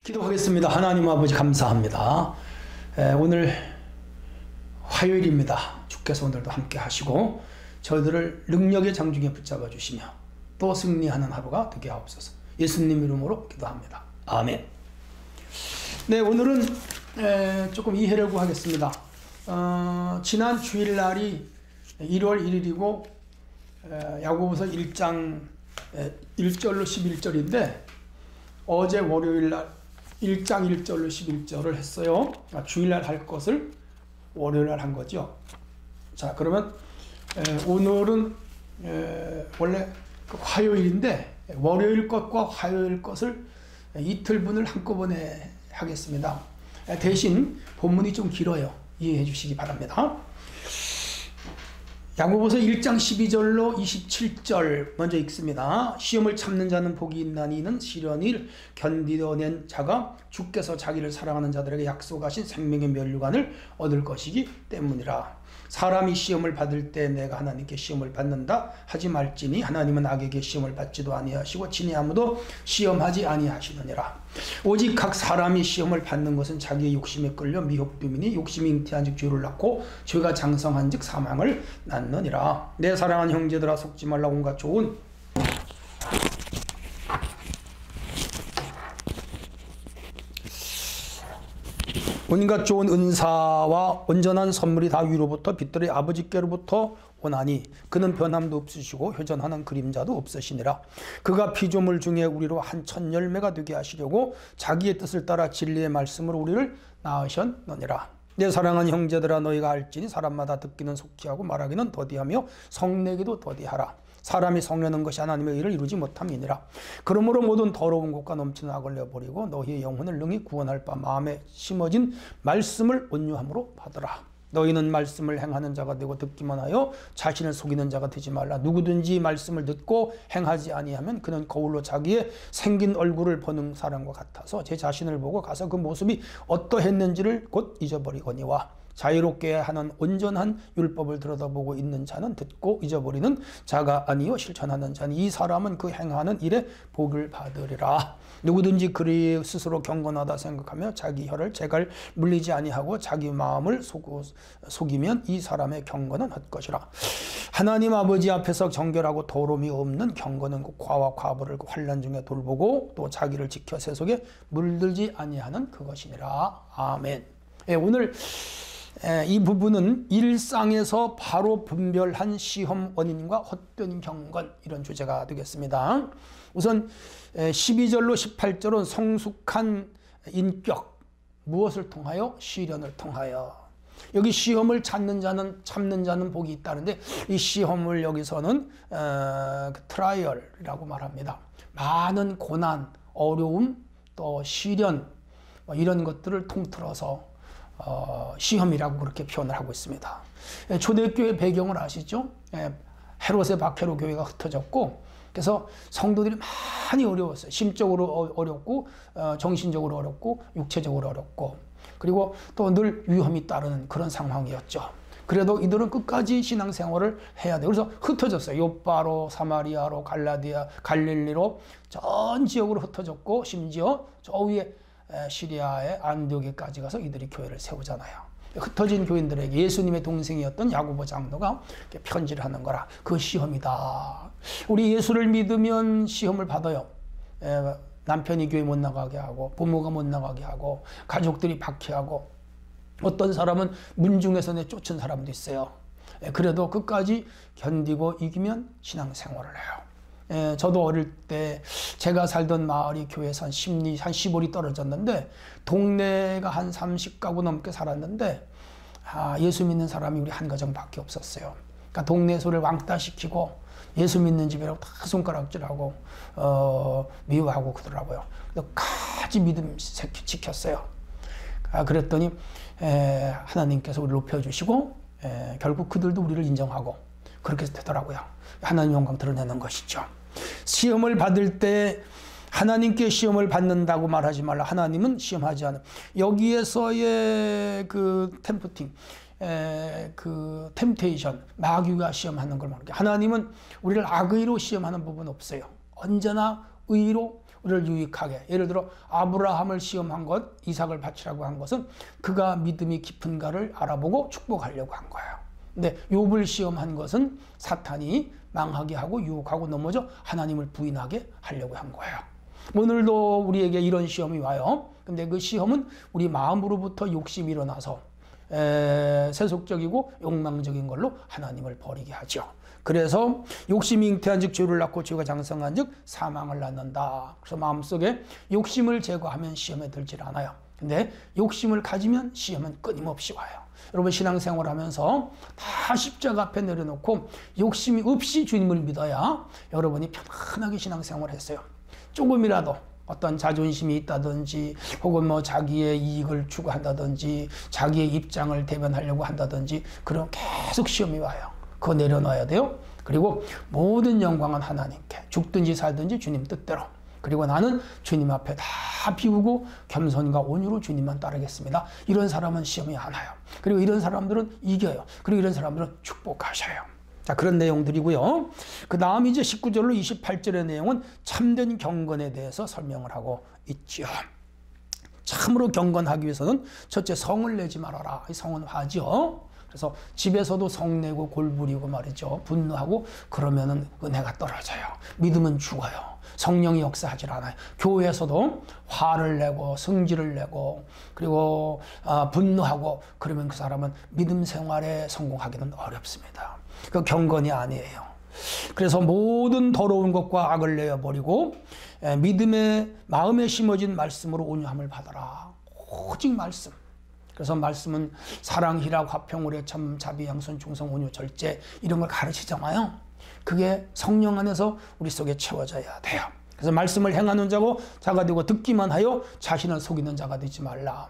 기도하겠습니다. 하나님 아버지 감사합니다. 오늘 화요일입니다. 주께서 오늘도 함께 하시고 저희들을 능력의 장중에 붙잡아 주시며 또 승리하는 하루가 되게 하옵소서. 예수님 이름으로 기도합니다. 아멘. 네, 오늘은 조금 이해를 구하겠습니다. 지난 주일날이 1월 1일이고 야고보서 1장 1절로 11절인데 어제 월요일날 1장 1절로 11절을 했어요. 주일날 할 것을 월요일날 한 거죠. 자, 그러면 오늘은 원래 화요일인데 월요일 것과 화요일 것을 이틀분을 한꺼번에 하겠습니다. 대신 본문이 좀 길어요. 이해해 주시기 바랍니다. 야고보서 1장 12절로 27절 먼저 읽습니다. 시험을 참는 자는 복이 있나니 이는 시련을 견디어낸 자가 주께서 자기를 사랑하는 자들에게 약속하신 생명의 면류관을 얻을 것이기 때문이라. 사람이 시험을 받을 때 내가 하나님께 시험을 받는다 하지 말지니 하나님은 악에게 시험을 받지도 아니하시고 친히 아무도 시험하지 아니하시느니라. 오직 각 사람이 시험을 받는 것은 자기의 욕심에 끌려 미혹됨이니 욕심이 잉태한 즉 죄를 낳고 죄가 장성한 즉 사망을 낳느니라. 내 사랑하는 형제들아 속지 말라. 온갖 좋은 은사와 온전한 선물이 다 위로부터 빛들의 아버지께로부터 오나니 그는 변함도 없으시고 회전하는 그림자도 없으시니라. 그가 피조물 중에 우리로 한 천 열매가 되게 하시려고 자기의 뜻을 따라 진리의 말씀으로 우리를 낳으셨느니라. 내 사랑하는 형제들아 너희가 알지니 사람마다 듣기는 속히 하고 말하기는 더디하며 성내기도 더디하라. 사람이 성내는 것이 하나님의 의를 이루지 못함이니라. 그러므로 모든 더러운 것과 넘치는 악을 내버리고 너희의 영혼을 능히 구원할 바 마음에 심어진 말씀을 온유함으로 받으라. 너희는 말씀을 행하는 자가 되고 듣기만 하여 자신을 속이는 자가 되지 말라. 누구든지 말씀을 듣고 행하지 아니하면 그는 거울로 자기의 생긴 얼굴을 보는 사람과 같아서 제 자신을 보고 가서 그 모습이 어떠했는지를 곧 잊어버리거니와 자유롭게 하는 온전한 율법을 들여다보고 있는 자는 듣고 잊어버리는 자가 아니요 실천하는 자니 이 사람은 그 행하는 일에 복을 받으리라. 누구든지 그리 스스로 경건하다 생각하며 자기 혀를 제갈 물리지 아니하고 자기 마음을 속이면 이 사람의 경건은 헛것이라. 하나님 아버지 앞에서 정결하고 더러움이 없는 경건은 과와 과부를 환난 중에 돌보고 또 자기를 지켜 세속에 물들지 아니하는 그것이니라. 아멘. 오늘 이 부분은 일상에서 바로 분별한 시험 원인과 헛된 경건, 이런 주제가 되겠습니다. 우선 12절로 18절은 성숙한 인격, 무엇을 통하여? 시련을 통하여. 여기 시험을 참는 자는 복이 있다는데 이 시험을 여기서는 트라이얼이라고 말합니다. 많은 고난, 어려움, 또 시련 이런 것들을 통틀어서 시험이라고 그렇게 표현을 하고 있습니다. 초대교회 배경을 아시죠? 헤롯의 박해로 교회가 흩어졌고 그래서 성도들이 많이 어려웠어요. 심적으로 어렵고 정신적으로 어렵고 육체적으로 어렵고 그리고 또 늘 위험이 따르는 그런 상황이었죠. 그래도 이들은 끝까지 신앙생활을 해야 돼요. 그래서 흩어졌어요. 요빠로, 사마리아로, 갈릴리로 전 지역으로 흩어졌고 심지어 저 위에 시리아의 안디옥에까지 가서 이들이 교회를 세우잖아요. 흩어진 교인들에게 예수님의 동생이었던 야고보 장로가 편지를 하는 거라. 그 시험이다. 우리 예수를 믿으면 시험을 받아요. 남편이 교회 못 나가게 하고 부모가 못 나가게 하고 가족들이 박해하고 어떤 사람은 문중에서 내쫓은 사람도 있어요. 그래도 끝까지 견디고 이기면 신앙생활을 해요. 저도 어릴 때 제가 살던 마을이 교회에서 한 15리 떨어졌는데 동네가 한 30가구 넘게 살았는데 예수 믿는 사람이 우리 한 가정밖에 없었어요. 그러니까 동네 소리를 왕따시키고 예수 믿는 집이라고 다 손가락질하고 미워하고 그러더라고요. 끝까지 믿음 지켰어요. 그랬더니 하나님께서 우리를 높여주시고 결국 그들도 우리를 인정하고 그렇게 되더라고요. 하나님 영광 드러내는 것이죠. 시험을 받을 때 하나님께 시험을 받는다고 말하지 말라. 하나님은 시험하지 않아. 여기에서의 그 템프팅, 그 템테이션, 마귀가 시험하는 걸 말합니다. 하나님은 우리를 악의로 시험하는 부분 없어요. 언제나 의로 우리를 유익하게, 예를 들어 아브라함을 시험한 것, 이삭을 바치라고 한 것은 그가 믿음이 깊은가를 알아보고 축복하려고 한 거예요. 근데 욥을 시험한 것은 사탄이 망하게 하고 유혹하고 넘어져 하나님을 부인하게 하려고 한 거예요. 오늘도 우리에게 이런 시험이 와요. 근데 그 시험은 우리 마음으로부터 욕심이 일어나서 세속적이고 욕망적인 걸로 하나님을 버리게 하죠. 그래서 욕심이 잉태한 즉 죄를 낳고 죄가 장성한 즉 사망을 낳는다. 그래서 마음속에 욕심을 제거하면 시험에 들질 않아요. 근데 욕심을 가지면 시험은 끊임없이 와요. 여러분 신앙생활 하면서 다 십자가 앞에 내려놓고 욕심이 없이 주님을 믿어야 여러분이 편안하게 신앙생활을 했어요. 조금이라도 어떤 자존심이 있다든지 혹은 뭐 자기의 이익을 추구한다든지 자기의 입장을 대변하려고 한다든지 그럼 계속 시험이 와요. 그거 내려놔야 돼요. 그리고 모든 영광은 하나님께, 죽든지 살든지 주님 뜻대로. 그리고 나는 주님 앞에 다 비우고 겸손과 온유로 주님만 따르겠습니다. 이런 사람은 시험이 안 와요. 그리고 이런 사람들은 이겨요. 그리고 이런 사람들은 축복하셔요. 자, 그런 내용들이고요. 그 다음 이제 19절로 28절의 내용은 참된 경건에 대해서 설명을 하고 있죠. 참으로 경건하기 위해서는 첫째 성을 내지 말아라. 이 성은 화죠. 그래서 집에서도 성내고 골부리고 말이죠. 분노하고 그러면은 은혜가 떨어져요. 믿음은 죽어요. 성령이 역사하지 않아요. 교회에서도 화를 내고 성질을 내고 그리고 분노하고 그러면 그 사람은 믿음 생활에 성공하기는 어렵습니다. 그 경건이 아니에요. 그래서 모든 더러운 것과 악을 내어버리고 믿음의 마음에 심어진 말씀으로 온유함을 받아라. 오직 말씀. 그래서 말씀은 사랑, 희락, 화평, 우애, 참, 자비, 양선, 충성, 온유, 절제 이런 걸 가르치잖아요. 그게 성령 안에서 우리 속에 채워져야 돼요. 그래서 말씀을 행하는 자가 되고 듣기만 하여 자신을 속이는 자가 되지 말라.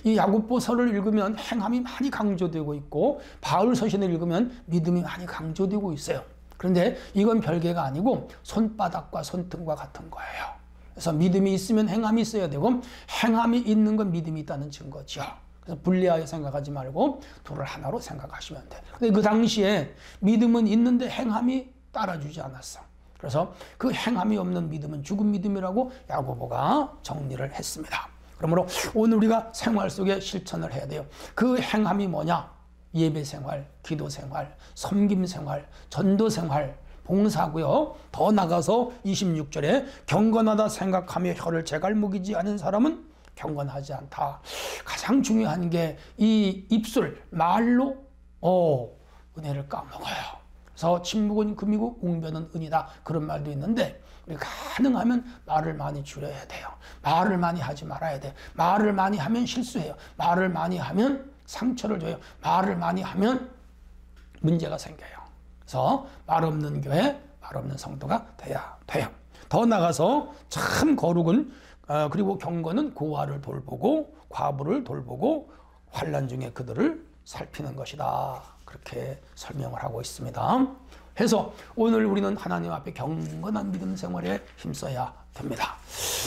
이 야고보서를 읽으면 행함이 많이 강조되고 있고 바울 서신을 읽으면 믿음이 많이 강조되고 있어요. 그런데 이건 별개가 아니고 손바닥과 손등과 같은 거예요. 그래서 믿음이 있으면 행함이 있어야 되고 행함이 있는 건 믿음이 있다는 증거죠. 그래서 분리하여 생각하지 말고 둘을 하나로 생각하시면 돼. 근데 그 당시에 믿음은 있는데 행함이 따라주지 않았어. 그래서 그 행함이 없는 믿음은 죽은 믿음이라고 야고보가 정리를 했습니다. 그러므로 오늘 우리가 생활 속에 실천을 해야 돼요. 그 행함이 뭐냐? 예배 생활, 기도 생활, 섬김 생활, 전도 생활, 봉사고요. 더 나가서 26절에 경건하다 생각하며 혀를 제갈목이지 않은 사람은 경건하지 않다. 가장 중요한 게 이 입술, 말로 은혜를 까먹어요. 그래서 침묵은 금이고 웅변은 은이다. 그런 말도 있는데 우리 가능하면 말을 많이 줄여야 돼요. 말을 많이 하지 말아야 돼요. 말을 많이 하면 실수해요. 말을 많이 하면 상처를 줘요. 말을 많이 하면 문제가 생겨요. 그래서 말 없는 교회, 말 없는 성도가 돼야 돼요. 더 나가서 참 거룩은 그리고 경건은 고아를 돌보고 과부를 돌보고 환난 중에 그들을 살피는 것이다. 그렇게 설명을 하고 있습니다. 해서 오늘 우리는 하나님 앞에 경건한 믿음 생활에 힘써야 됩니다.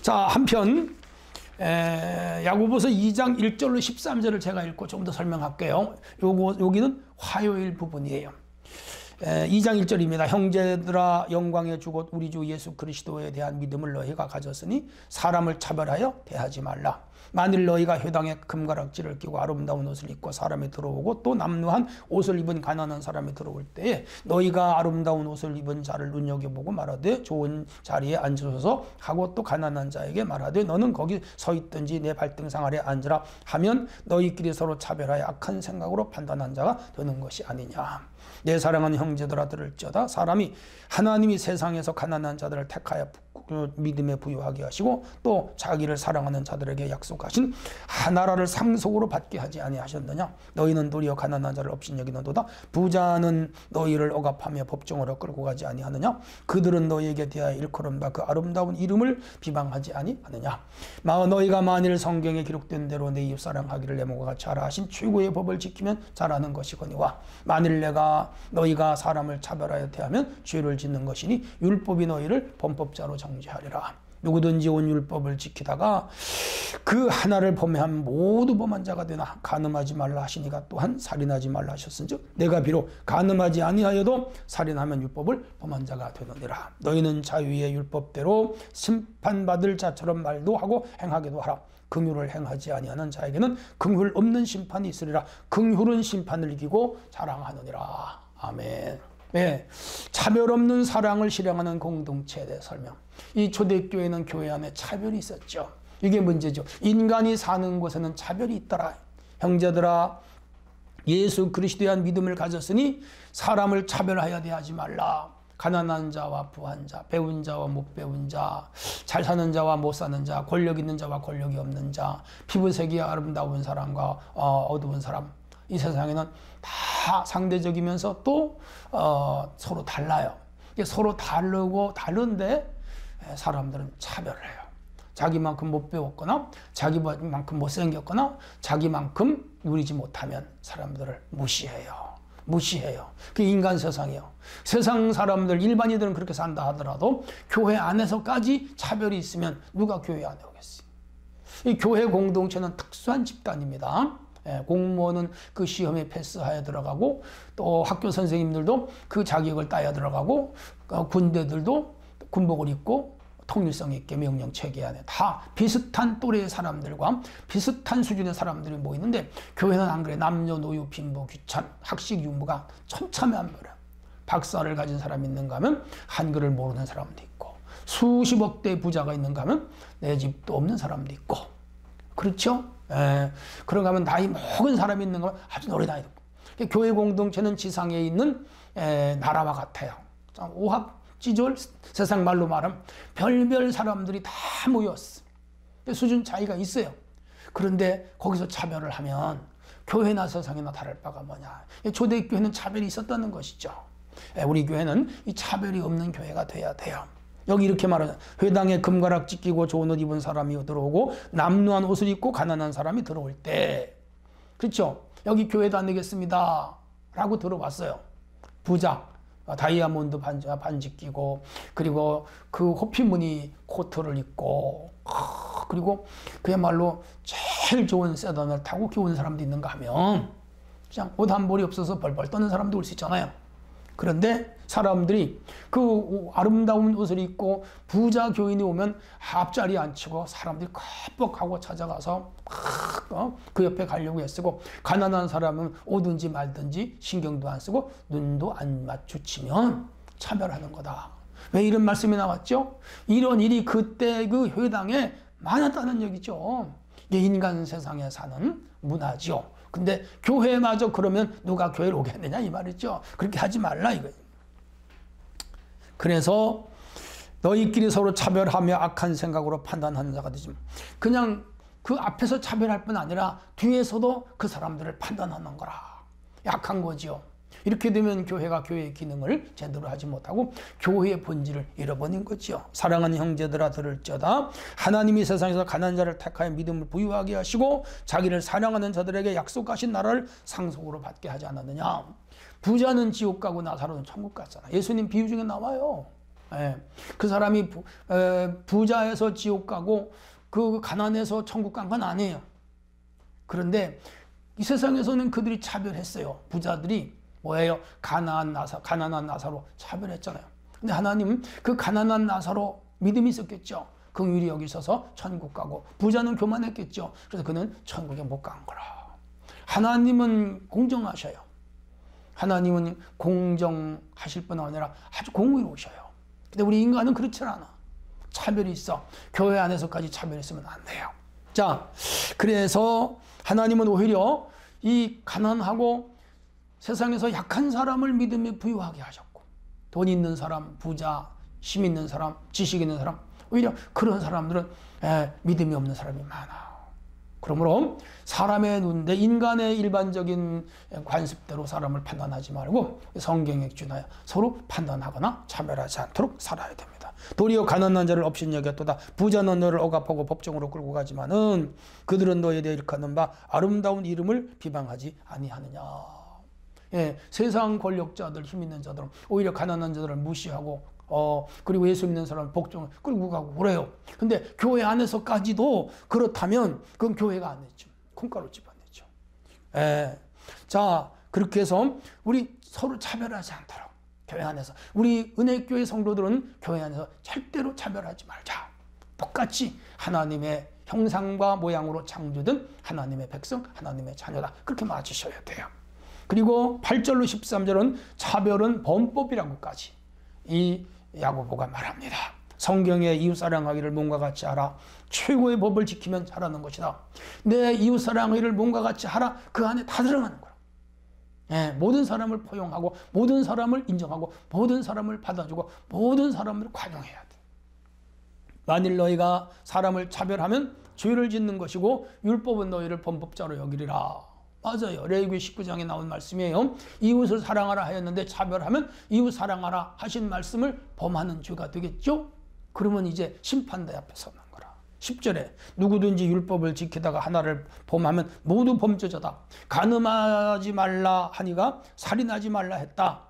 자, 한편 야고보서 2장 1절로 13절을 제가 읽고 좀 더 설명할게요. 여기는 화요일 부분이에요. 2장 1절입니다. 형제들아 영광의 주 곧 우리 주 예수 그리스도에 대한 믿음을 너희가 가졌으니 사람을 차별하여 대하지 말라. 만일 너희가 회당에 금가락지를 끼고 아름다운 옷을 입고 사람이 들어오고 또 남루한 옷을 입은 가난한 사람이 들어올 때에 너희가 아름다운 옷을 입은 자를 눈여겨보고 말하되 좋은 자리에 앉으소서 하고 또 가난한 자에게 말하되 너는 거기 서 있든지 내 발등상 아래 앉으라 하면 너희끼리 서로 차별하여 악한 생각으로 판단한 자가 되는 것이 아니냐. 내 사랑하는 형제들아 들을지어다. 사람이 하나님이 세상에서 가난한 자들을 택하여 믿음에 부유하게 하시고 또 자기를 사랑하는 자들에게 약속하신 하나라를 상속으로 받게 하지 아니하셨느냐. 너희는 도리어 가난한 자를 없인 여기는도다. 부자는 너희를 억압하며 법정으로 끌고 가지 아니하느냐. 그들은 너희에게 대하여 일컬음과 그 아름다운 이름을 비방하지 아니하느냐. 너희가 만일 성경에 기록된 대로 내 이웃 사랑하기를 내 몸과 같이 하라 하신 최고의 법을 지키면 잘하는 것이거니와 만일 너희가 사람을 차별하여 대하면 죄를 짓는 것이니 율법이 너희를 범법자로 정죄하리라. 누구든지 온 율법을 지키다가 그 하나를 범하면 모두 범한 자가 되나. 간음하지 말라 하시니가 또한 살인하지 말라 하셨은즉 내가 비록 간음하지 아니하여도 살인하면 율법을 범한 자가 되느니라. 너희는 자유의 율법대로 심판받을 자처럼 말도 하고 행하기도 하라. 긍휼을 행하지 아니하는 자에게는 긍휼 없는 심판이 있으리라. 긍휼은 심판을 이기고 자랑하느니라. 아멘. 네, 차별 없는 사랑을 실행하는 공동체에 대해 설명. 이 초대교회는 교회 안에 차별이 있었죠. 이게 문제죠. 인간이 사는 곳에는 차별이 있더라. 형제들아, 예수 그리스도에 대한 믿음을 가졌으니 사람을 차별하여 대하지 말라. 가난한 자와 부한 자, 배운 자와 못 배운 자, 잘 사는 자와 못 사는 자, 권력 있는 자와 권력이 없는 자, 피부색이 아름다운 사람과 어두운 사람, 이 세상에는 다 상대적이면서 또 서로 달라요. 서로 다르고 다른데 사람들은 차별을 해요. 자기만큼 못 배웠거나 자기만큼 못생겼거나 자기만큼 누리지 못하면 사람들을 무시해요. 그게 인간 세상이에요. 세상 사람들, 일반인들은 그렇게 산다 하더라도 교회 안에서까지 차별이 있으면 누가 교회 안에 오겠어요? 이 교회 공동체는 특수한 집단입니다. 공무원은 그 시험에 패스하여 들어가고, 또 학교 선생님들도 그 자격을 따야 들어가고, 군대들도 군복을 입고 통일성 있게 명령 체계 안에 다 비슷한 또래의 사람들과 비슷한 수준의 사람들이 모이는데, 교회는 안 그래. 남녀노유 빈부 귀천 학식 유무가 천차만별이야. 박사를 가진 사람이 있는가 하면 한글을 모르는 사람도 있고, 수십억 대 부자가 있는가 하면 내 집도 없는 사람도 있고, 그렇죠? 그런가 하면 나이 먹은 사람이 있는가 하면 아주 노래 나이 듣고. 교회 공동체는 지상에 있는 나라와 같아요. 오합지졸, 세상 말로 말하면 별별 사람들이 다 모였어. 수준 차이가 있어요. 그런데 거기서 차별을 하면 교회나 세상이나 다를 바가 뭐냐. 초대교회는 차별이 있었다는 것이죠. 우리 교회는 이 차별이 없는 교회가 돼야 돼요. 여기 이렇게 말하잖아요. 회당에 금가락 찢기고 좋은 옷 입은 사람이 들어오고 남루한 옷을 입고 가난한 사람이 들어올 때, 그렇죠? 여기 교회 다니겠습니다 라고 들어왔어요. 부자, 다이아몬드 반지 끼고, 그리고 그 호피무늬 코트를 입고, 그리고 그야말로 제일 좋은 세단을 타고 온 사람도 있는가 하면 그냥 옷 한 벌이 없어서 벌벌 떠는 사람도 올 수 있잖아요. 그런데 사람들이 그 아름다운 옷을 입고 부자 교인이 오면 앞자리에 앉히고 사람들이 컵뻑하고 찾아가서 그 옆에 가려고 애쓰고, 가난한 사람은 오든지 말든지 신경도 안 쓰고 눈도 안 마주치면 차별하는 거다. 왜 이런 말씀이 나왔죠? 이런 일이 그때 그 회당에 많았다는 얘기죠. 이게 인간 세상에 사는 문화죠. 근데 교회마저 그러면 누가 교회를 오겠느냐 이 말이죠. 그렇게 하지 말라 이거예요. 그래서 너희끼리 서로 차별하며 악한 생각으로 판단하는 자가 되지. 그냥 그 앞에서 차별할 뿐 아니라 뒤에서도 그 사람들을 판단하는 거라. 약한 거죠. 이렇게 되면 교회가 교회의 기능을 제대로 하지 못하고 교회의 본질을 잃어버린 거죠. 사랑하는 형제들아 들을지어다. 하나님이 세상에서 가난한 자를 택하여 믿음을 부유하게 하시고 자기를 사랑하는 자들에게 약속하신 나라를 상속으로 받게 하지 않았느냐. 부자는 지옥 가고 나사로는 천국 갔잖아. 예수님 비유 중에 나와요. 그 사람이 부자에서 지옥 가고 그 가난해서 천국 간 건 아니에요. 그런데 이 세상에서는 그들이 차별했어요. 부자들이 뭐예요? 가난한 나사로 차별했잖아요. 근데 하나님은 그 가난한 나사로 믿음이 있었겠죠. 긍휼이 여기 있어서 천국 가고, 부자는 교만했겠죠. 그래서 그는 천국에 못 간 거라. 하나님은 공정하셔요. 하나님은 공정하실 뿐 아니라 아주 공의로우셔요. 근데 우리 인간은 그렇지 않아. 차별이 있어. 교회 안에서까지 차별이 있으면 안 돼요. 자, 그래서 하나님은 오히려 이 가난하고 세상에서 약한 사람을 믿음에 부유하게 하셨고, 돈 있는 사람, 부자, 힘 있는 사람, 지식 있는 사람, 오히려 그런 사람들은 믿음이 없는 사람이 많아. 그러므로 사람의 눈대, 인간의 일반적인 관습대로 사람을 판단하지 말고 성경에 준하여 서로 판단하거나 차별하지 않도록 살아야 됩니다. 도리어 가난한 자를 없인 여겼도다. 부자는 너를 억압하고 법정으로 끌고 가지만은 그들은 너에 대해 일컫는 바 아름다운 이름을 비방하지 아니하느냐. 세상 권력자들, 힘 있는 자들은 오히려 가난한 자들을 무시하고 그리고 예수 믿는 사람을 복종 끌고 가고 그래요. 근데 교회 안에서까지도 그렇다면 그건 교회가 아니죠. 콩가루 집안이죠. 자, 그렇게 해서 우리 서로 차별하지 않도록 교회 안에서 우리 은혜교회 성도들은 교회 안에서 절대로 차별하지 말자. 똑같이 하나님의 형상과 모양으로 창조된 하나님의 백성, 하나님의 자녀다. 그렇게 맞으셔야 돼요. 그리고 8절로 13절은 차별은 범법이라고까지 이 야고보가 말합니다. 성경에 이웃사랑하기를 몸과 같이 하라. 최고의 법을 지키면 잘하는 것이다. 내 이웃사랑하기를 몸과 같이 하라. 그 안에 다 들어가는 거야. 모든 사람을 포용하고 모든 사람을 인정하고 모든 사람을 받아주고 모든 사람을 관용해야 돼. 만일 너희가 사람을 차별하면 죄를 짓는 것이고 율법은 너희를 범법자로 여기리라. 맞아요. 레위기 19장에 나온 말씀이에요. 이웃을 사랑하라 하였는데 차별하면 이웃 사랑하라 하신 말씀을 범하는 죄가 되겠죠? 그러면 이제 심판대 앞에 서는 거라. 10절에 누구든지 율법을 지키다가 하나를 범하면 모두 범죄자다. 간음하지 말라 하니가 살인하지 말라 했다.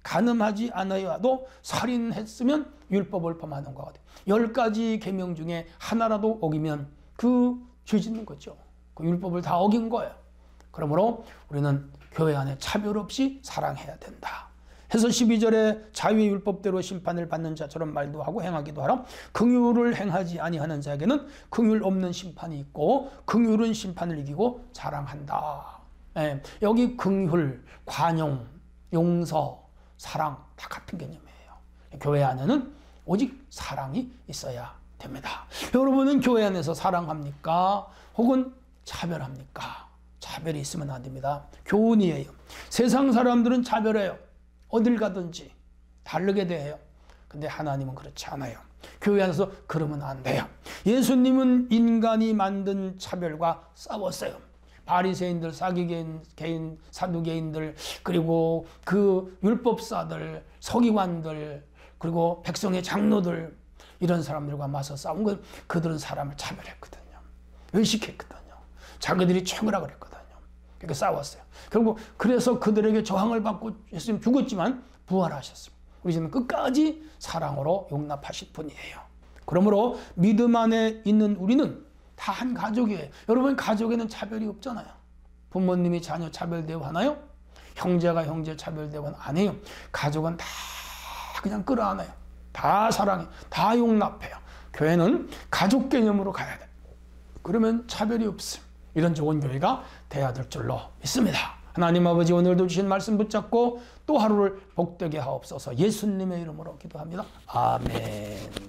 간음하지 않아야도 살인했으면 율법을 범하는 것 같아요. 10가지 계명 중에 하나라도 어기면 그 죄 짓는 거죠. 그 율법을 다 어긴 거예요. 그러므로 우리는 교회 안에 차별 없이 사랑해야 된다. 해서 12절에 자유의 율법대로 심판을 받는 자처럼 말도 하고 행하기도 하라. 긍휼을 행하지 아니하는 자에게는 긍휼 없는 심판이 있고 긍휼은 심판을 이기고 자랑한다. 여기 긍휼, 관용, 용서, 사랑 다 같은 개념이에요. 교회 안에는 오직 사랑이 있어야 됩니다. 여러분은 교회 안에서 사랑합니까? 혹은 차별합니까? 차별이 있으면 안 됩니다. 교훈이에요. 세상 사람들은 차별해요. 어딜 가든지 다르게 대해요. 근데 하나님은 그렇지 않아요. 교회 안에서 그러면 안 돼요. 예수님은 인간이 만든 차별과 싸웠어요. 바리새인들, 사기개인, 사두개인들, 그리고 그 율법사들, 서기관들, 그리고 백성의 장로들, 이런 사람들과 맞서 싸운 건 그들은 사람을 차별했거든요. 외식했거든요. 자기들이 최고라 그랬거든요. 그렇게 싸웠어요. 결국 그래서 그들에게 저항을 받고 예수님 죽었지만 부활하셨습니다. 우리 주는 끝까지 사랑으로 용납하실 분이에요. 그러므로 믿음 안에 있는 우리는 다 한 가족이에요. 여러분 가족에는 차별이 없잖아요. 부모님이 자녀 차별 대우하나요? 형제가 형제 차별 대우는 안 해요. 가족은 다 그냥 끌어안아요. 다 사랑해요. 다 용납해요. 교회는 가족 개념으로 가야 돼. 그러면 차별이 없음. 이런 좋은 교회가 돼야 될 줄로 믿습니다. 하나님 아버지 오늘도 주신 말씀 붙잡고 또 하루를 복되게 하옵소서. 예수님의 이름으로 기도합니다. 아멘.